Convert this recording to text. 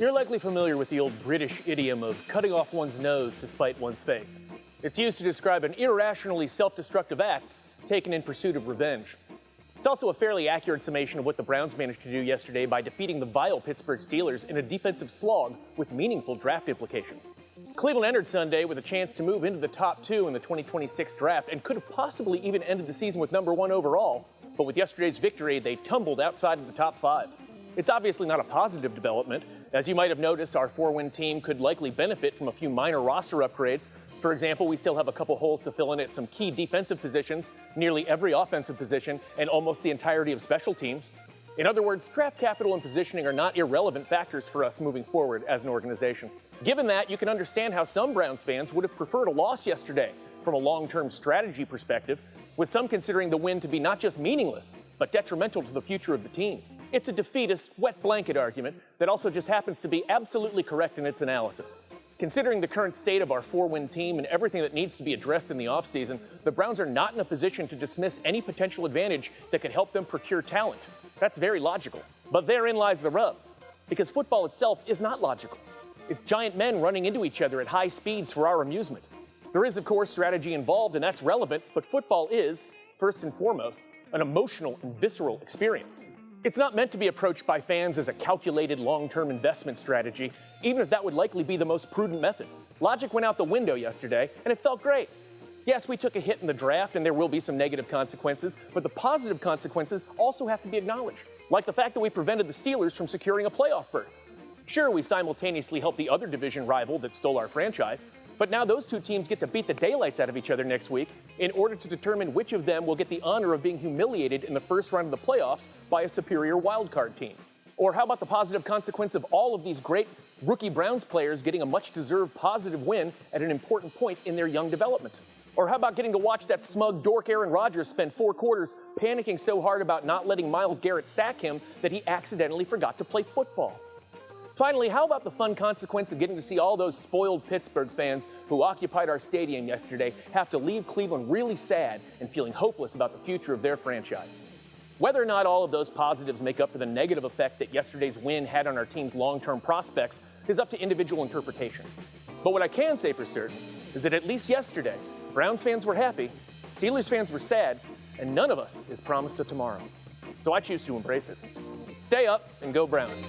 You're likely familiar with the old British idiom of cutting off one's nose to spite one's face. It's used to describe an irrationally self-destructive act taken in pursuit of revenge. It's also a fairly accurate summation of what the Browns managed to do yesterday by defeating the vile Pittsburgh Steelers in a defensive slog with meaningful draft implications. Cleveland entered Sunday with a chance to move into the top 2 in the 2026 draft and could have possibly even ended the season with number 1 overall, but with yesterday's victory, they tumbled outside of the top 5. It's obviously not a positive development. As you might have noticed, our 4-win team could likely benefit from a few minor roster upgrades. For example, we still have a couple holes to fill in at some key defensive positions, nearly every offensive position, and almost the entirety of special teams. In other words, draft capital and positioning are not irrelevant factors for us moving forward as an organization. Given that, you can understand how some Browns fans would have preferred a loss yesterday from a long-term strategy perspective, with some considering the win to be not just meaningless, but detrimental to the future of the team. It's a defeatist, wet blanket argument that also just happens to be absolutely correct in its analysis. Considering the current state of our 4-win team and everything that needs to be addressed in the offseason, the Browns are not in a position to dismiss any potential advantage that could help them procure talent. That's very logical. But therein lies the rub, because football itself is not logical. It's giant men running into each other at high speeds for our amusement. There is, of course, strategy involved, and that's relevant, but football is, first and foremost, an emotional and visceral experience. It's not meant to be approached by fans as a calculated long-term investment strategy, even if that would likely be the most prudent method. Logic went out the window yesterday, and it felt great. Yes, we took a hit in the draft, and there will be some negative consequences, but the positive consequences also have to be acknowledged, like the fact that we prevented the Steelers from securing a playoff berth. Sure, we simultaneously helped the other division rival that stole our franchise, but now those two teams get to beat the daylights out of each other next week in order to determine which of them will get the honor of being humiliated in the first round of the playoffs by a superior wildcard team. Or how about the positive consequence of all of these great rookie Browns players getting a much-deserved positive win at an important point in their young development? Or how about getting to watch that smug dork Aaron Rodgers spend 4 quarters panicking so hard about not letting Myles Garrett sack him that he accidentally forgot to play football? Finally, how about the fun consequence of getting to see all those spoiled Pittsburgh fans who occupied our stadium yesterday have to leave Cleveland really sad and feeling hopeless about the future of their franchise? Whether or not all of those positives make up for the negative effect that yesterday's win had on our team's long-term prospects is up to individual interpretation. But what I can say for certain is that at least yesterday, Browns fans were happy, Steelers fans were sad, and none of us is promised a tomorrow. So I choose to embrace it. Stay up and go Browns.